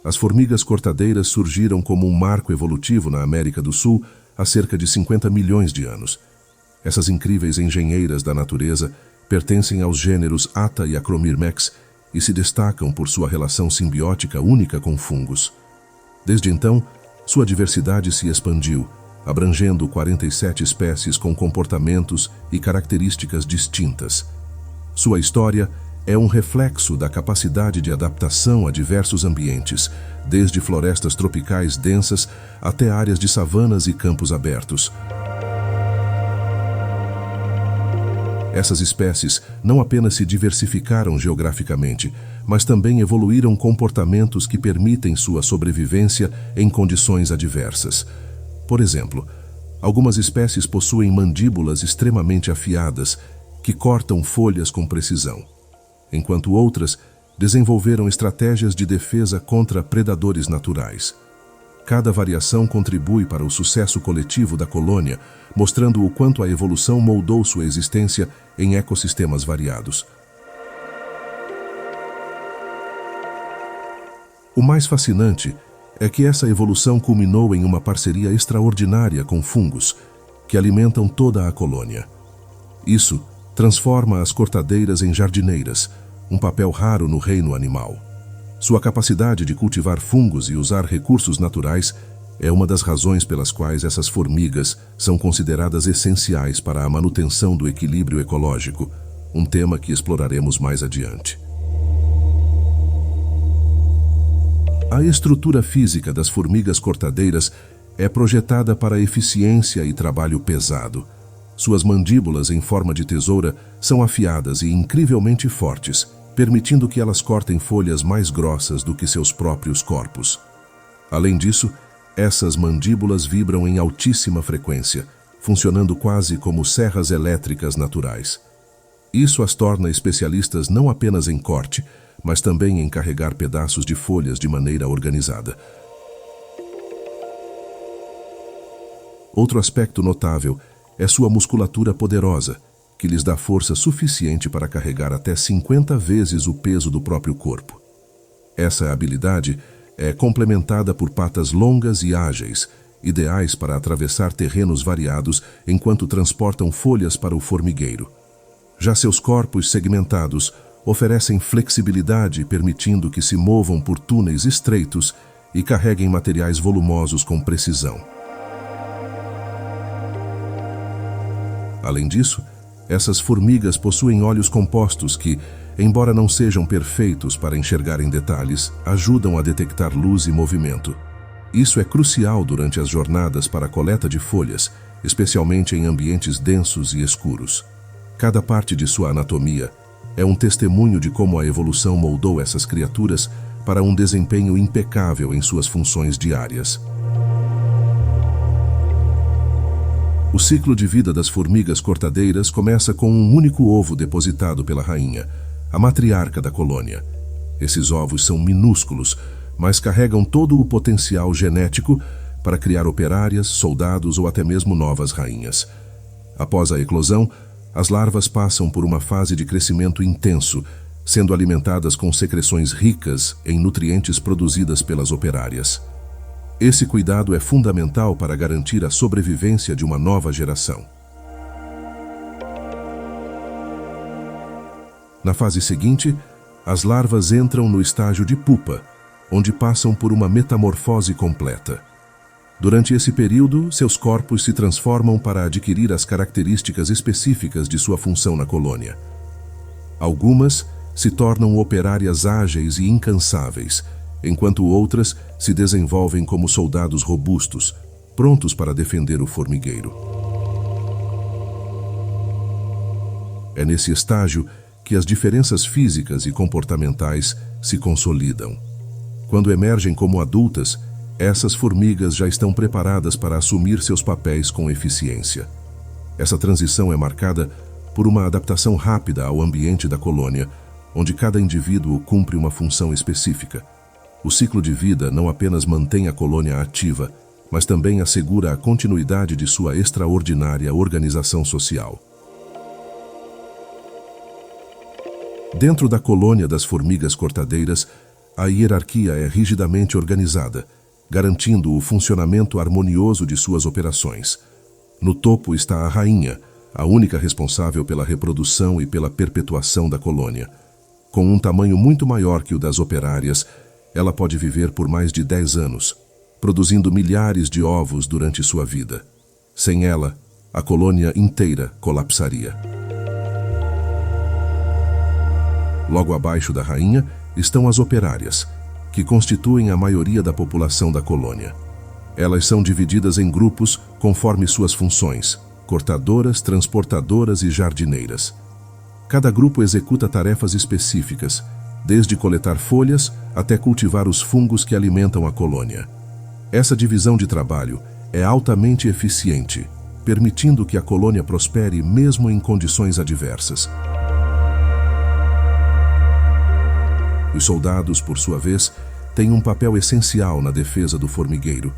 As formigas cortadeiras surgiram como um marco evolutivo na América do Sul há cerca de 50 milhões de anos. Essas incríveis engenheiras da natureza pertencem aos gêneros Atta e Acromyrmex e se destacam por sua relação simbiótica única com fungos. Desde então, sua diversidade se expandiu, abrangendo 47 espécies com comportamentos e características distintas. Sua história é um reflexo da capacidade de adaptação a diversos ambientes, desde florestas tropicais densas até áreas de savanas e campos abertos. Essas espécies não apenas se diversificaram geograficamente, mas também evoluíram comportamentos que permitem sua sobrevivência em condições adversas. Por exemplo, algumas espécies possuem mandíbulas extremamente afiadas, que cortam folhas com precisão, enquanto outras desenvolveram estratégias de defesa contra predadores naturais. Cada variação contribui para o sucesso coletivo da colônia, mostrando o quanto a evolução moldou sua existência em ecossistemas variados. O mais fascinante é que essa evolução culminou em uma parceria extraordinária com fungos, que alimentam toda a colônia. Isso transforma as cortadeiras em jardineiras, um papel raro no reino animal. Sua capacidade de cultivar fungos e usar recursos naturais é uma das razões pelas quais essas formigas são consideradas essenciais para a manutenção do equilíbrio ecológico, um tema que exploraremos mais adiante. A estrutura física das formigas cortadeiras é projetada para eficiência e trabalho pesado. Suas mandíbulas em forma de tesoura são afiadas e incrivelmente fortes, permitindo que elas cortem folhas mais grossas do que seus próprios corpos. Além disso, essas mandíbulas vibram em altíssima frequência, funcionando quase como serras elétricas naturais. Isso as torna especialistas não apenas em corte, mas também em carregar pedaços de folhas de maneira organizada. Outro aspecto notável é sua musculatura poderosa, que lhes dá força suficiente para carregar até 50 vezes o peso do próprio corpo. Essa habilidade é complementada por patas longas e ágeis, ideais para atravessar terrenos variados enquanto transportam folhas para o formigueiro. Já seus corpos segmentados oferecem flexibilidade, permitindo que se movam por túneis estreitos e carreguem materiais volumosos com precisão. Além disso, essas formigas possuem olhos compostos que, embora não sejam perfeitos para enxergar em detalhes, ajudam a detectar luz e movimento. Isso é crucial durante as jornadas para a coleta de folhas, especialmente em ambientes densos e escuros. Cada parte de sua anatomia é um testemunho de como a evolução moldou essas criaturas para um desempenho impecável em suas funções diárias. O ciclo de vida das formigas cortadeiras começa com um único ovo depositado pela rainha, a matriarca da colônia. Esses ovos são minúsculos, mas carregam todo o potencial genético para criar operárias, soldados ou até mesmo novas rainhas. Após a eclosão, as larvas passam por uma fase de crescimento intenso, sendo alimentadas com secreções ricas em nutrientes produzidas pelas operárias. Esse cuidado é fundamental para garantir a sobrevivência de uma nova geração. Na fase seguinte, as larvas entram no estágio de pupa, onde passam por uma metamorfose completa. Durante esse período, seus corpos se transformam para adquirir as características específicas de sua função na colônia. Algumas se tornam operárias ágeis e incansáveis, enquanto outras se desenvolvem como soldados robustos, prontos para defender o formigueiro. É nesse estágio que as diferenças físicas e comportamentais se consolidam. Quando emergem como adultas, essas formigas já estão preparadas para assumir seus papéis com eficiência. Essa transição é marcada por uma adaptação rápida ao ambiente da colônia, onde cada indivíduo cumpre uma função específica. O ciclo de vida não apenas mantém a colônia ativa, mas também assegura a continuidade de sua extraordinária organização social. Dentro da colônia das formigas cortadeiras, A hierarquia é rigidamente organizada, garantindo o funcionamento harmonioso de suas operações. No topo está a rainha, a única responsável pela reprodução e pela perpetuação da colônia. Com um tamanho muito maior que o das operárias, ela pode viver por mais de 10 anos, produzindo milhares de ovos durante sua vida. Sem ela, a colônia inteira colapsaria. Logo abaixo da rainha estão as operárias, que constituem a maioria da população da colônia. Elas são divididas em grupos conforme suas funções: cortadoras, transportadoras e jardineiras. Cada grupo executa tarefas específicas, desde coletar folhas até cultivar os fungos que alimentam a colônia. Essa divisão de trabalho é altamente eficiente, permitindo que a colônia prospere mesmo em condições adversas. Os soldados, por sua vez, têm um papel essencial na defesa do formigueiro.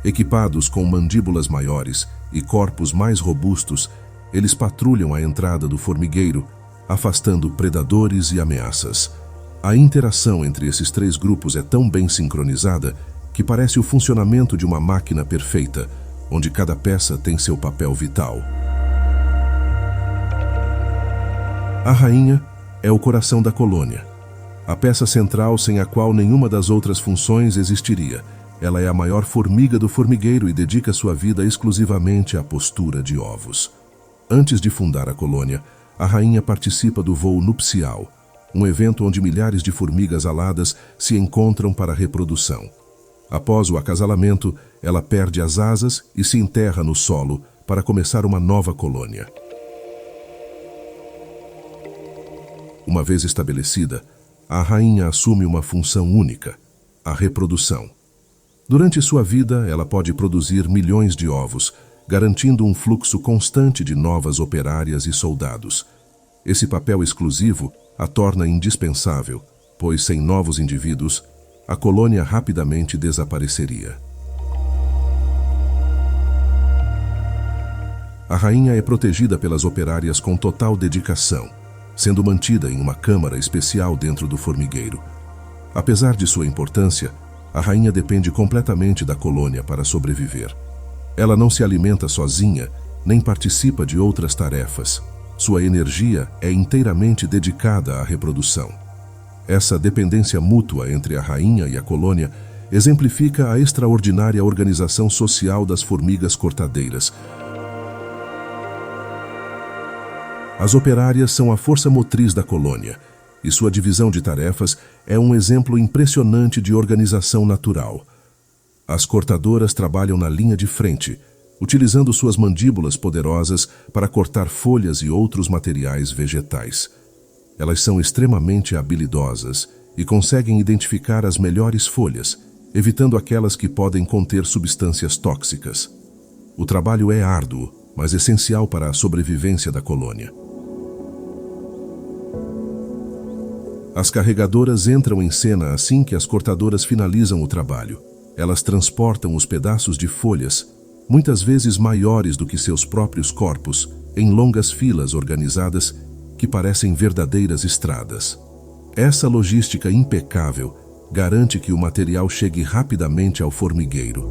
Equipados com mandíbulas maiores e corpos mais robustos, eles patrulham a entrada do formigueiro, afastando predadores e ameaças. A interação entre esses 3 grupos é tão bem sincronizada que parece o funcionamento de uma máquina perfeita, onde cada peça tem seu papel vital. A rainha é o coração da colônia, a peça central sem a qual nenhuma das outras funções existiria. Ela é a maior formiga do formigueiro e dedica sua vida exclusivamente à postura de ovos. Antes de fundar a colônia, a rainha participa do voo nupcial, um evento onde milhares de formigas aladas se encontram para a reprodução. Após o acasalamento, ela perde as asas e se enterra no solo para começar uma nova colônia. Uma vez estabelecida, a rainha assume uma função única: a reprodução. Durante sua vida, ela pode produzir milhões de ovos, garantindo um fluxo constante de novas operárias e soldados. Esse papel exclusivo a torna indispensável, pois sem novos indivíduos, a colônia rapidamente desapareceria. A rainha é protegida pelas operárias com total dedicação, sendo mantida em uma câmara especial dentro do formigueiro. Apesar de sua importância, a rainha depende completamente da colônia para sobreviver. Ela não se alimenta sozinha, nem participa de outras tarefas. Sua energia é inteiramente dedicada à reprodução. Essa dependência mútua entre a rainha e a colônia exemplifica a extraordinária organização social das formigas cortadeiras. As operárias são a força motriz da colônia, e sua divisão de tarefas é um exemplo impressionante de organização natural. As cortadoras trabalham na linha de frente, utilizando suas mandíbulas poderosas para cortar folhas e outros materiais vegetais. Elas são extremamente habilidosas e conseguem identificar as melhores folhas, evitando aquelas que podem conter substâncias tóxicas. O trabalho é árduo, mas essencial para a sobrevivência da colônia. As carregadoras entram em cena assim que as cortadoras finalizam o trabalho. Elas transportam os pedaços de folhas, muitas vezes maiores do que seus próprios corpos, em longas filas organizadas que parecem verdadeiras estradas. Essa logística impecável garante que o material chegue rapidamente ao formigueiro.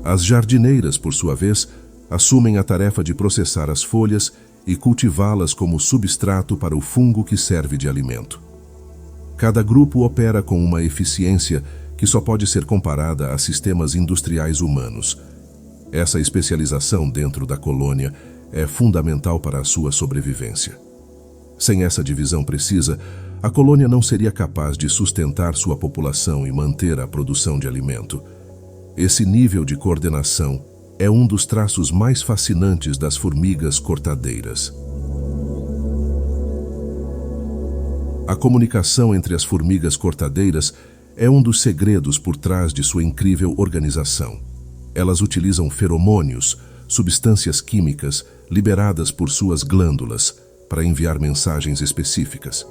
As jardineiras, por sua vez, assumem a tarefa de processar as folhas e cultivá-las como substrato para o fungo que serve de alimento. Cada grupo opera com uma eficiência que só pode ser comparada a sistemas industriais humanos. Essa especialização dentro da colônia é fundamental para a sua sobrevivência. Sem essa divisão precisa, a colônia não seria capaz de sustentar sua população e manter a produção de alimento. Esse nível de coordenação é um dos traços mais fascinantes das formigas cortadeiras. A comunicação entre as formigas cortadeiras é um dos segredos por trás de sua incrível organização. Elas utilizam feromônios, substâncias químicas liberadas por suas glândulas, para enviar mensagens específicas.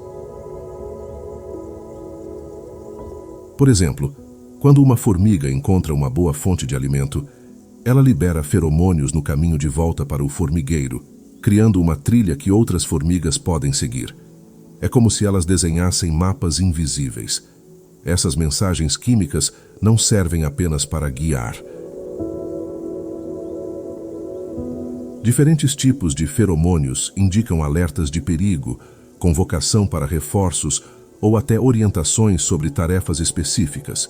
Por exemplo, quando uma formiga encontra uma boa fonte de alimento, ela libera feromônios no caminho de volta para o formigueiro, criando uma trilha que outras formigas podem seguir. É como se elas desenhassem mapas invisíveis. Essas mensagens químicas não servem apenas para guiar. Diferentes tipos de feromônios indicam alertas de perigo, convocação para reforços ou até orientações sobre tarefas específicas.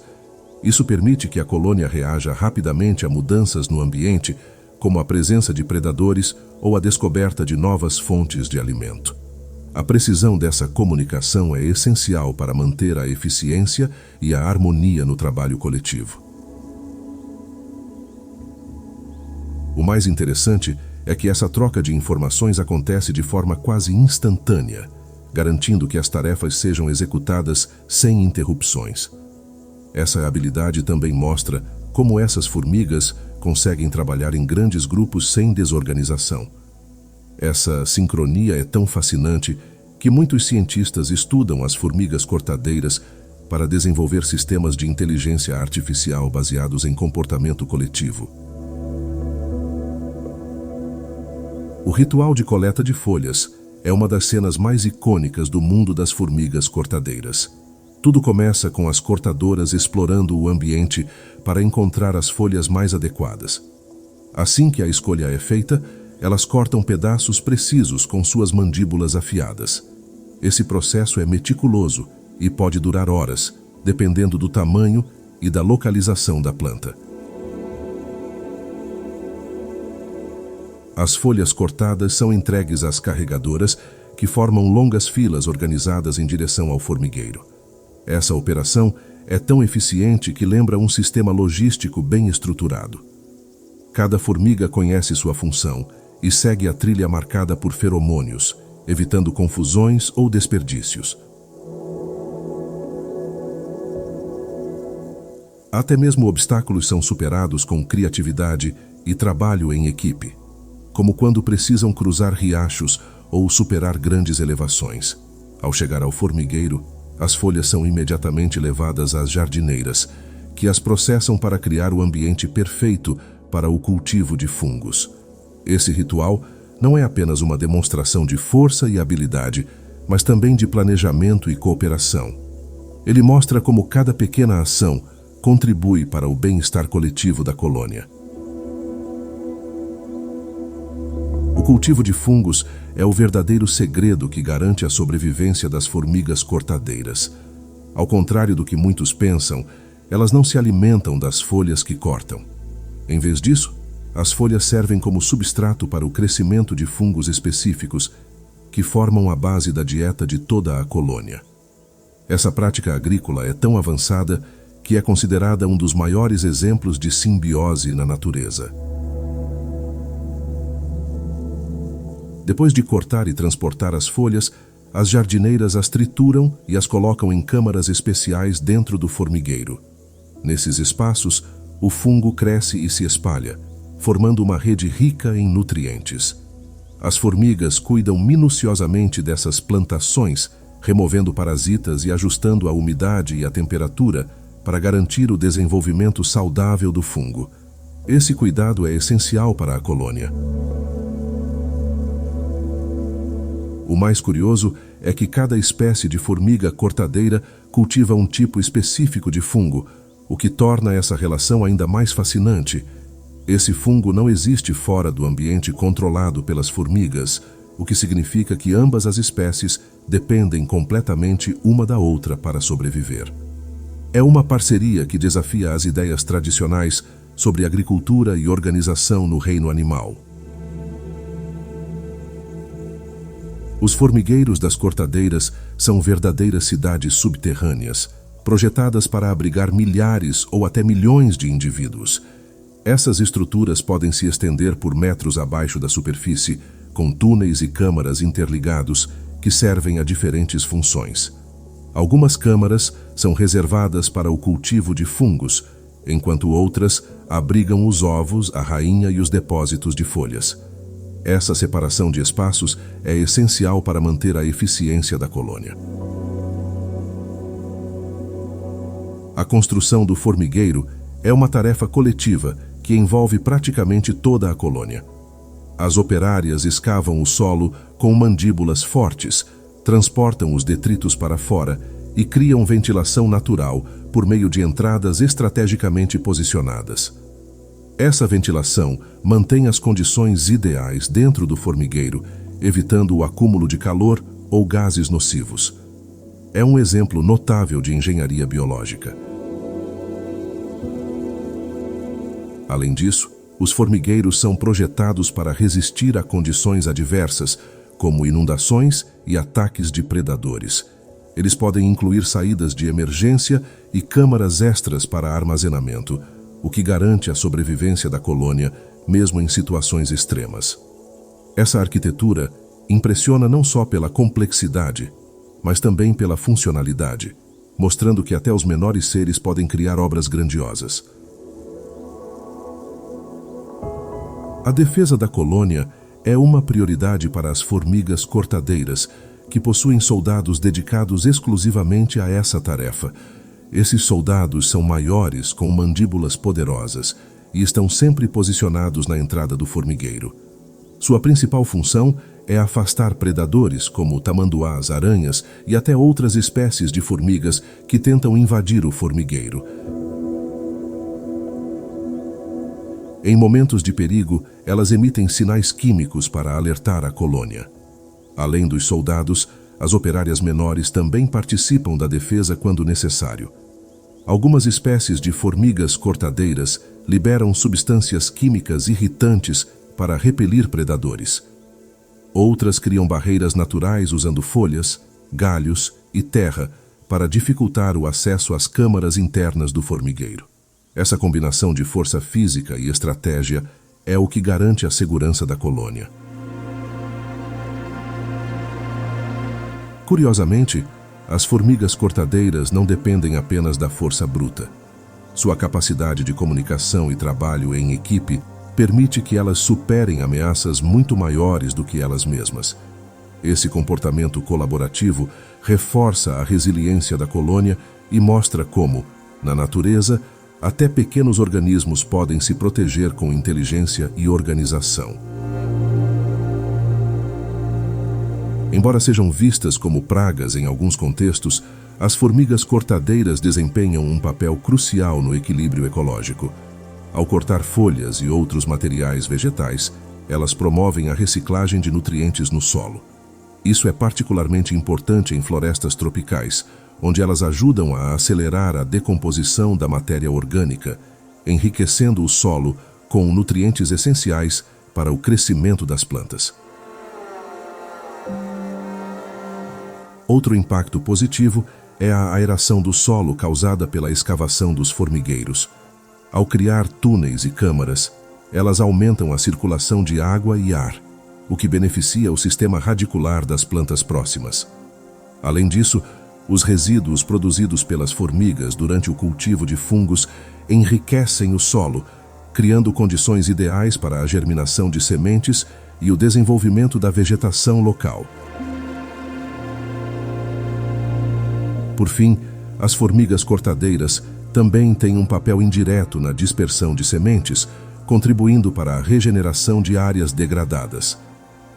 Isso permite que a colônia reaja rapidamente a mudanças no ambiente, como a presença de predadores ou a descoberta de novas fontes de alimento. A precisão dessa comunicação é essencial para manter a eficiência e a harmonia no trabalho coletivo. O mais interessante é que essa troca de informações acontece de forma quase instantânea, garantindo que as tarefas sejam executadas sem interrupções. Essa habilidade também mostra como essas formigas conseguem trabalhar em grandes grupos sem desorganização. Essa sincronia é tão fascinante que muitos cientistas estudam as formigas cortadeiras para desenvolver sistemas de inteligência artificial baseados em comportamento coletivo. O ritual de coleta de folhas é uma das cenas mais icônicas do mundo das formigas cortadeiras. Tudo começa com as cortadoras explorando o ambiente para encontrar as folhas mais adequadas. Assim que a escolha é feita, elas cortam pedaços precisos com suas mandíbulas afiadas. Esse processo é meticuloso e pode durar horas, dependendo do tamanho e da localização da planta. As folhas cortadas são entregues às carregadoras, que formam longas filas organizadas em direção ao formigueiro. Essa operação é tão eficiente que lembra um sistema logístico bem estruturado. Cada formiga conhece sua função e segue a trilha marcada por feromônios, evitando confusões ou desperdícios. Até mesmo obstáculos são superados com criatividade e trabalho em equipe, como quando precisam cruzar riachos ou superar grandes elevações. Ao chegar ao formigueiro, as folhas são imediatamente levadas às jardineiras, que as processam para criar o ambiente perfeito para o cultivo de fungos. Esse ritual não é apenas uma demonstração de força e habilidade, mas também de planejamento e cooperação. Ele mostra como cada pequena ação contribui para o bem-estar coletivo da colônia. O cultivo de fungos é o verdadeiro segredo que garante a sobrevivência das formigas cortadeiras. Ao contrário do que muitos pensam, elas não se alimentam das folhas que cortam. Em vez disso, as folhas servem como substrato para o crescimento de fungos específicos que formam a base da dieta de toda a colônia. Essa prática agrícola é tão avançada que é considerada um dos maiores exemplos de simbiose na natureza. Depois de cortar e transportar as folhas, as jardineiras as trituram e as colocam em câmaras especiais dentro do formigueiro. Nesses espaços, o fungo cresce e se espalha, formando uma rede rica em nutrientes. As formigas cuidam minuciosamente dessas plantações, removendo parasitas e ajustando a umidade e a temperatura para garantir o desenvolvimento saudável do fungo. Esse cuidado é essencial para a colônia. O mais curioso é que cada espécie de formiga cortadeira cultiva um tipo específico de fungo, o que torna essa relação ainda mais fascinante. Esse fungo não existe fora do ambiente controlado pelas formigas, o que significa que ambas as espécies dependem completamente uma da outra para sobreviver. É uma parceria que desafia as ideias tradicionais sobre agricultura e organização no reino animal. Os formigueiros das cortadeiras são verdadeiras cidades subterrâneas, projetadas para abrigar milhares ou até milhões de indivíduos. Essas estruturas podem se estender por metros abaixo da superfície, com túneis e câmaras interligados que servem a diferentes funções. Algumas câmaras são reservadas para o cultivo de fungos, enquanto outras abrigam os ovos, a rainha e os depósitos de folhas. Essa separação de espaços é essencial para manter a eficiência da colônia. A construção do formigueiro é uma tarefa coletiva que envolve praticamente toda a colônia. As operárias escavam o solo com mandíbulas fortes, transportam os detritos para fora e criam ventilação natural por meio de entradas estrategicamente posicionadas. Essa ventilação mantém as condições ideais dentro do formigueiro, evitando o acúmulo de calor ou gases nocivos. É um exemplo notável de engenharia biológica. Além disso, os formigueiros são projetados para resistir a condições adversas, como inundações e ataques de predadores. Eles podem incluir saídas de emergência e câmaras extras para armazenamento, o que garante a sobrevivência da colônia, mesmo em situações extremas. Essa arquitetura impressiona não só pela complexidade, mas também pela funcionalidade, mostrando que até os menores seres podem criar obras grandiosas. A defesa da colônia é uma prioridade para as formigas cortadeiras, que possuem soldados dedicados exclusivamente a essa tarefa. Esses soldados são maiores, com mandíbulas poderosas, e estão sempre posicionados na entrada do formigueiro. Sua principal função é afastar predadores, como tamanduás, aranhas e até outras espécies de formigas que tentam invadir o formigueiro. Em momentos de perigo, elas emitem sinais químicos para alertar a colônia. Além dos soldados, as operárias menores também participam da defesa quando necessário. Algumas espécies de formigas cortadeiras liberam substâncias químicas irritantes para repelir predadores. Outras criam barreiras naturais usando folhas, galhos e terra para dificultar o acesso às câmaras internas do formigueiro. Essa combinação de força física e estratégia é o que garante a segurança da colônia. Curiosamente, as formigas cortadeiras não dependem apenas da força bruta. Sua capacidade de comunicação e trabalho em equipe permite que elas superem ameaças muito maiores do que elas mesmas. Esse comportamento colaborativo reforça a resiliência da colônia e mostra como, na natureza, até pequenos organismos podem se proteger com inteligência e organização. Embora sejam vistas como pragas em alguns contextos, as formigas cortadeiras desempenham um papel crucial no equilíbrio ecológico. Ao cortar folhas e outros materiais vegetais, elas promovem a reciclagem de nutrientes no solo. Isso é particularmente importante em florestas tropicais, onde elas ajudam a acelerar a decomposição da matéria orgânica, enriquecendo o solo com nutrientes essenciais para o crescimento das plantas. Outro impacto positivo é a aeração do solo causada pela escavação dos formigueiros. Ao criar túneis e câmaras, elas aumentam a circulação de água e ar, o que beneficia o sistema radicular das plantas próximas. Além disso, os resíduos produzidos pelas formigas durante o cultivo de fungos enriquecem o solo, criando condições ideais para a germinação de sementes e o desenvolvimento da vegetação local. Por fim, as formigas cortadeiras também têm um papel indireto na dispersão de sementes, contribuindo para a regeneração de áreas degradadas.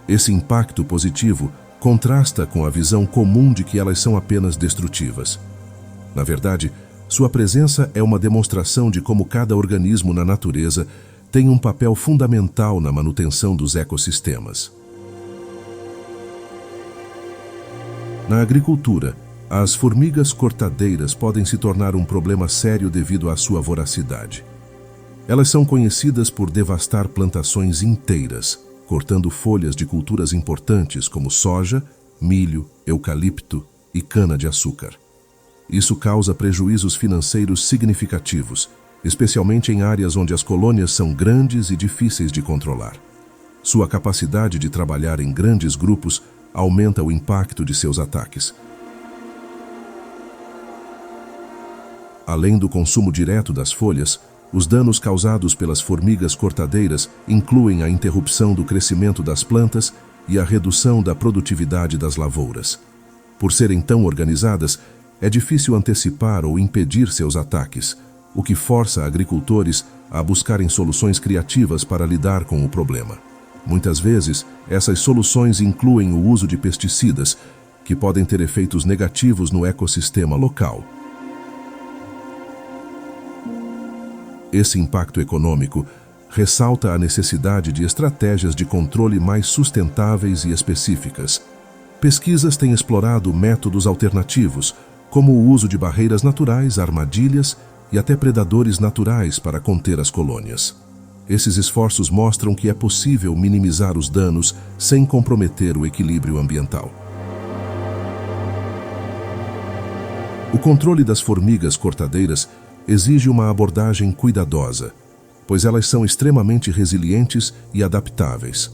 Esse impacto positivo contrasta com a visão comum de que elas são apenas destrutivas. Na verdade, sua presença é uma demonstração de como cada organismo na natureza tem um papel fundamental na manutenção dos ecossistemas. Na agricultura, as formigas cortadeiras podem se tornar um problema sério devido à sua voracidade. Elas são conhecidas por devastar plantações inteiras, cortando folhas de culturas importantes como soja, milho, eucalipto e cana-de-açúcar. Isso causa prejuízos financeiros significativos, especialmente em áreas onde as colônias são grandes e difíceis de controlar. Sua capacidade de trabalhar em grandes grupos aumenta o impacto de seus ataques. Além do consumo direto das folhas, os danos causados pelas formigas cortadeiras incluem a interrupção do crescimento das plantas e a redução da produtividade das lavouras. Por serem tão organizadas, é difícil antecipar ou impedir seus ataques, o que força agricultores a buscarem soluções criativas para lidar com o problema. Muitas vezes, essas soluções incluem o uso de pesticidas, que podem ter efeitos negativos no ecossistema local. Esse impacto econômico ressalta a necessidade de estratégias de controle mais sustentáveis e específicas. Pesquisas têm explorado métodos alternativos, como o uso de barreiras naturais, armadilhas e até predadores naturais para conter as colônias. Esses esforços mostram que é possível minimizar os danos sem comprometer o equilíbrio ambiental. O controle das formigas cortadeiras exige uma abordagem cuidadosa, pois elas são extremamente resilientes e adaptáveis.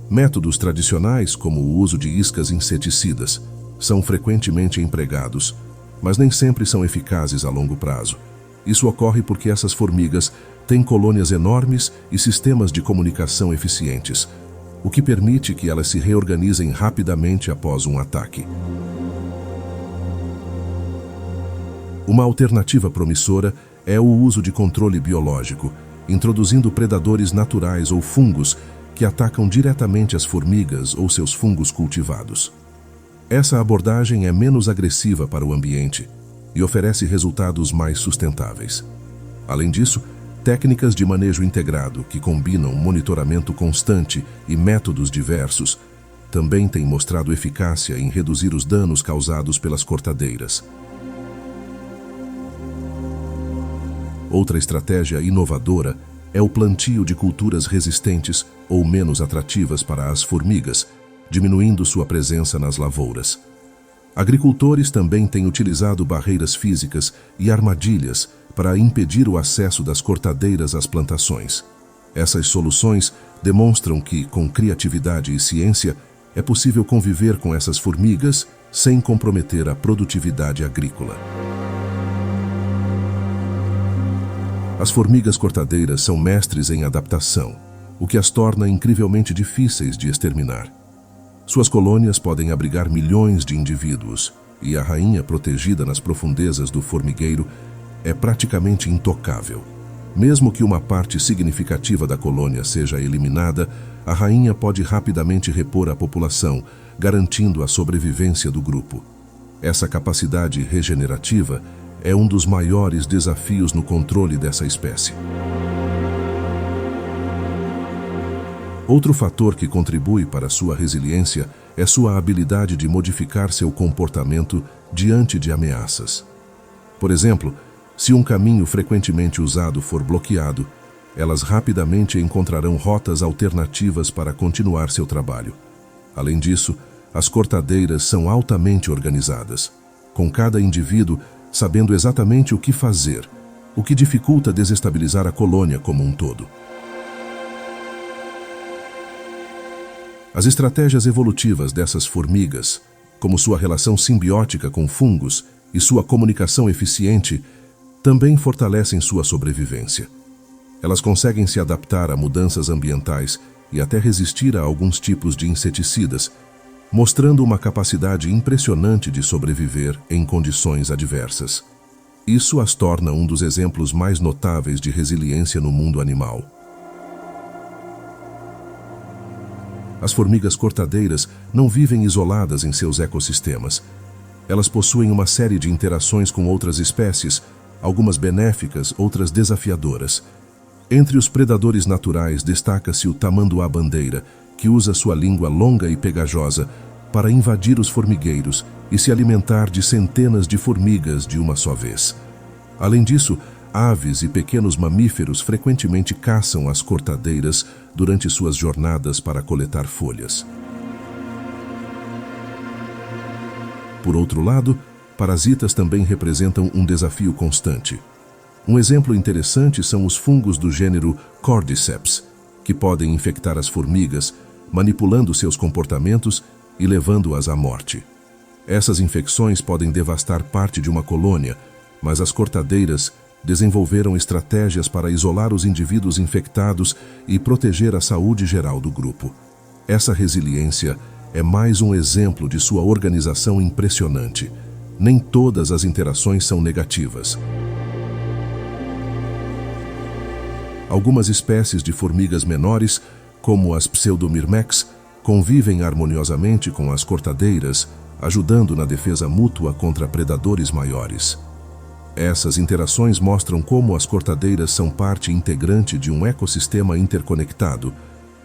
Métodos tradicionais, como o uso de iscas inseticidas, são frequentemente empregados, mas nem sempre são eficazes a longo prazo. Isso ocorre porque essas formigas têm colônias enormes e sistemas de comunicação eficientes, o que permite que elas se reorganizem rapidamente após um ataque. Uma alternativa promissora é o uso de controle biológico, introduzindo predadores naturais ou fungos que atacam diretamente as formigas ou seus fungos cultivados. Essa abordagem é menos agressiva para o ambiente e oferece resultados mais sustentáveis. Além disso, técnicas de manejo integrado que combinam monitoramento constante e métodos diversos também têm mostrado eficácia em reduzir os danos causados pelas cortadeiras. Outra estratégia inovadora é o plantio de culturas resistentes ou menos atrativas para as formigas, diminuindo sua presença nas lavouras. Agricultores também têm utilizado barreiras físicas e armadilhas para impedir o acesso das cortadeiras às plantações. Essas soluções demonstram que, com criatividade e ciência, é possível conviver com essas formigas sem comprometer a produtividade agrícola. As formigas cortadeiras são mestres em adaptação, o que as torna incrivelmente difíceis de exterminar. Suas colônias podem abrigar milhões de indivíduos, e a rainha protegida nas profundezas do formigueiro é praticamente intocável. Mesmo que uma parte significativa da colônia seja eliminada, a rainha pode rapidamente repor a população, garantindo a sobrevivência do grupo. Essa capacidade regenerativa é um dos maiores desafios no controle dessa espécie. Outro fator que contribui para sua resiliência é sua habilidade de modificar seu comportamento diante de ameaças. Por exemplo, se um caminho frequentemente usado for bloqueado, elas rapidamente encontrarão rotas alternativas para continuar seu trabalho. Além disso, as cortadeiras são altamente organizadas, com cada indivíduo sabendo exatamente o que fazer, o que dificulta desestabilizar a colônia como um todo. As estratégias evolutivas dessas formigas, como sua relação simbiótica com fungos e sua comunicação eficiente, também fortalecem sua sobrevivência. Elas conseguem se adaptar a mudanças ambientais e até resistir a alguns tipos de inseticidas, mostrando uma capacidade impressionante de sobreviver em condições adversas. Isso as torna um dos exemplos mais notáveis de resiliência no mundo animal. As formigas cortadeiras não vivem isoladas em seus ecossistemas. Elas possuem uma série de interações com outras espécies, algumas benéficas, outras desafiadoras. Entre os predadores naturais destaca-se o tamanduá-bandeira, que usa sua língua longa e pegajosa para invadir os formigueiros e se alimentar de centenas de formigas de uma só vez. Além disso, aves e pequenos mamíferos frequentemente caçam as cortadeiras durante suas jornadas para coletar folhas. Por outro lado, parasitas também representam um desafio constante. Um exemplo interessante são os fungos do gênero Cordyceps, que podem infectar as formigas, manipulando seus comportamentos e levando-as à morte. Essas infecções podem devastar parte de uma colônia, mas as cortadeiras desenvolveram estratégias para isolar os indivíduos infectados e proteger a saúde geral do grupo. Essa resiliência é mais um exemplo de sua organização impressionante. Nem todas as interações são negativas. Algumas espécies de formigas menores, como as Pseudomyrmex, convivem harmoniosamente com as cortadeiras, ajudando na defesa mútua contra predadores maiores. Essas interações mostram como as cortadeiras são parte integrante de um ecossistema interconectado,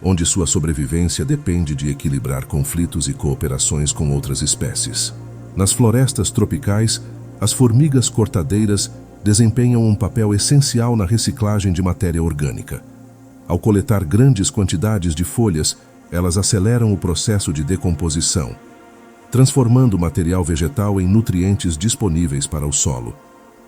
onde sua sobrevivência depende de equilibrar conflitos e cooperações com outras espécies. Nas florestas tropicais, as formigas cortadeiras desempenham um papel essencial na reciclagem de matéria orgânica. Ao coletar grandes quantidades de folhas, elas aceleram o processo de decomposição, transformando o material vegetal em nutrientes disponíveis para o solo.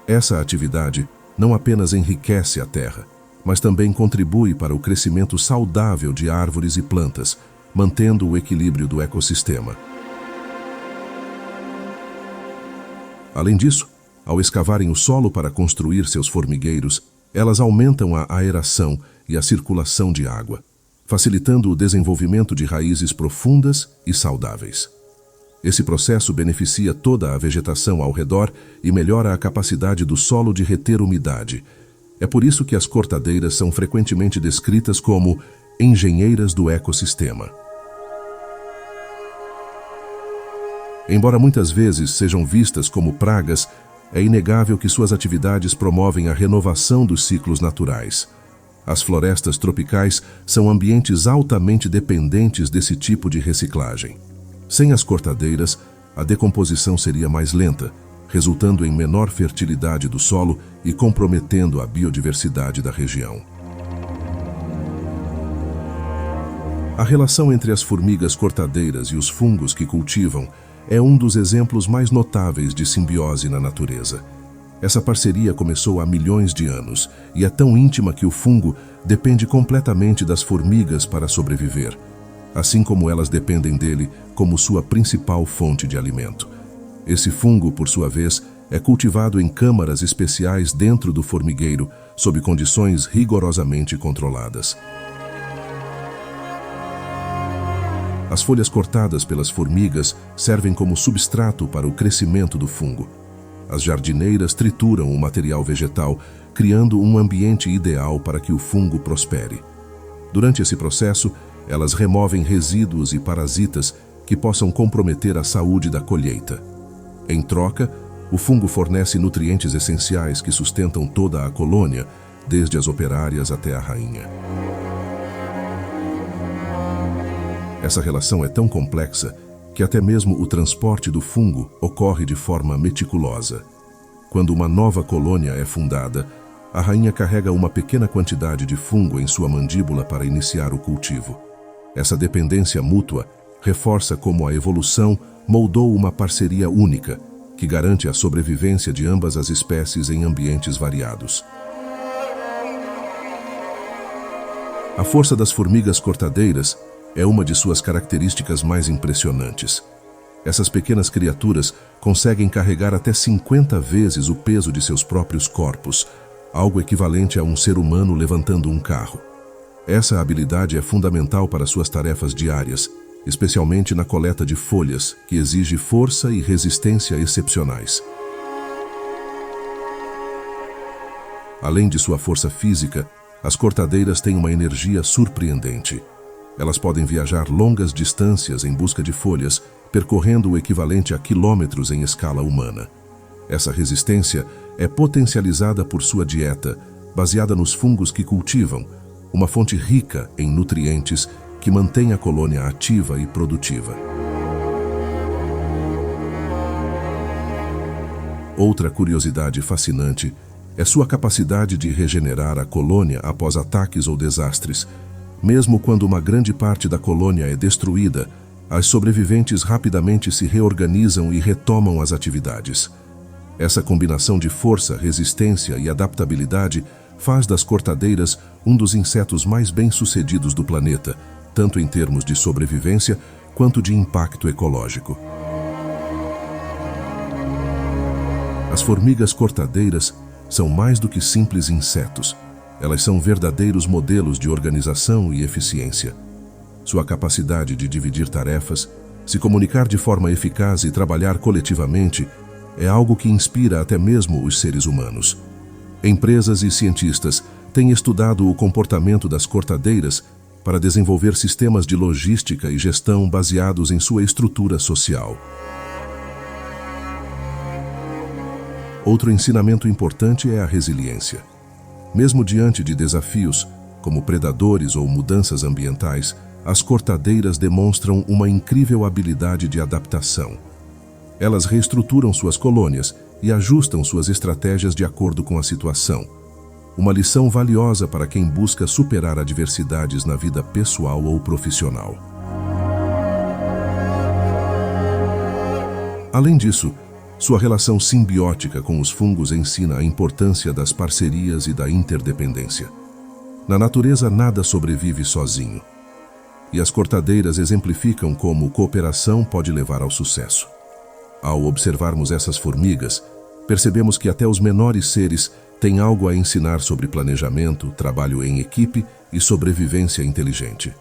Essa atividade não apenas enriquece a terra, mas também contribui para o crescimento saudável de árvores e plantas, mantendo o equilíbrio do ecossistema. Além disso, ao escavarem o solo para construir seus formigueiros, elas aumentam a aeração e a circulação de água, facilitando o desenvolvimento de raízes profundas e saudáveis. Esse processo beneficia toda a vegetação ao redor e melhora a capacidade do solo de reter umidade. É por isso que as cortadeiras são frequentemente descritas como engenheiras do ecossistema. Embora muitas vezes sejam vistas como pragas, é inegável que suas atividades promovem a renovação dos ciclos naturais. As florestas tropicais são ambientes altamente dependentes desse tipo de reciclagem. Sem as cortadeiras, a decomposição seria mais lenta, resultando em menor fertilidade do solo e comprometendo a biodiversidade da região. A relação entre as formigas cortadeiras e os fungos que cultivam é um dos exemplos mais notáveis de simbiose na natureza. Essa parceria começou há milhões de anos e é tão íntima que o fungo depende completamente das formigas para sobreviver, assim como elas dependem dele como sua principal fonte de alimento. Esse fungo, por sua vez, é cultivado em câmaras especiais dentro do formigueiro, sob condições rigorosamente controladas. As folhas cortadas pelas formigas servem como substrato para o crescimento do fungo. As jardineiras trituram o material vegetal, criando um ambiente ideal para que o fungo prospere. Durante esse processo, elas removem resíduos e parasitas que possam comprometer a saúde da colheita. Em troca, o fungo fornece nutrientes essenciais que sustentam toda a colônia, desde as operárias até a rainha. Essa relação é tão complexa que até mesmo o transporte do fungo ocorre de forma meticulosa. Quando uma nova colônia é fundada, a rainha carrega uma pequena quantidade de fungo em sua mandíbula para iniciar o cultivo. Essa dependência mútua reforça como a evolução moldou uma parceria única, que garante a sobrevivência de ambas as espécies em ambientes variados. A força das formigas cortadeiras é uma de suas características mais impressionantes. Essas pequenas criaturas conseguem carregar até 50 vezes o peso de seus próprios corpos, algo equivalente a um ser humano levantando um carro. Essa habilidade é fundamental para suas tarefas diárias, especialmente na coleta de folhas, que exige força e resistência excepcionais. Além de sua força física, as cortadeiras têm uma energia surpreendente. Elas podem viajar longas distâncias em busca de folhas, percorrendo o equivalente a quilômetros em escala humana. Essa resistência é potencializada por sua dieta, baseada nos fungos que cultivam, uma fonte rica em nutrientes que mantém a colônia ativa e produtiva. Outra curiosidade fascinante é sua capacidade de regenerar a colônia após ataques ou desastres. Mesmo quando uma grande parte da colônia é destruída, as sobreviventes rapidamente se reorganizam e retomam as atividades. Essa combinação de força, resistência e adaptabilidade faz das cortadeiras um dos insetos mais bem-sucedidos do planeta, tanto em termos de sobrevivência quanto de impacto ecológico. As formigas cortadeiras são mais do que simples insetos. Elas são verdadeiros modelos de organização e eficiência. Sua capacidade de dividir tarefas, se comunicar de forma eficaz e trabalhar coletivamente é algo que inspira até mesmo os seres humanos. Empresas e cientistas têm estudado o comportamento das cortadeiras para desenvolver sistemas de logística e gestão baseados em sua estrutura social. Outro ensinamento importante é a resiliência. Mesmo diante de desafios, como predadores ou mudanças ambientais, as cortadeiras demonstram uma incrível habilidade de adaptação. Elas reestruturam suas colônias e ajustam suas estratégias de acordo com a situação. Uma lição valiosa para quem busca superar adversidades na vida pessoal ou profissional. Além disso, sua relação simbiótica com os fungos ensina a importância das parcerias e da interdependência. Na natureza, nada sobrevive sozinho. E as cortadeiras exemplificam como cooperação pode levar ao sucesso. Ao observarmos essas formigas, percebemos que até os menores seres têm algo a ensinar sobre planejamento, trabalho em equipe e sobrevivência inteligente.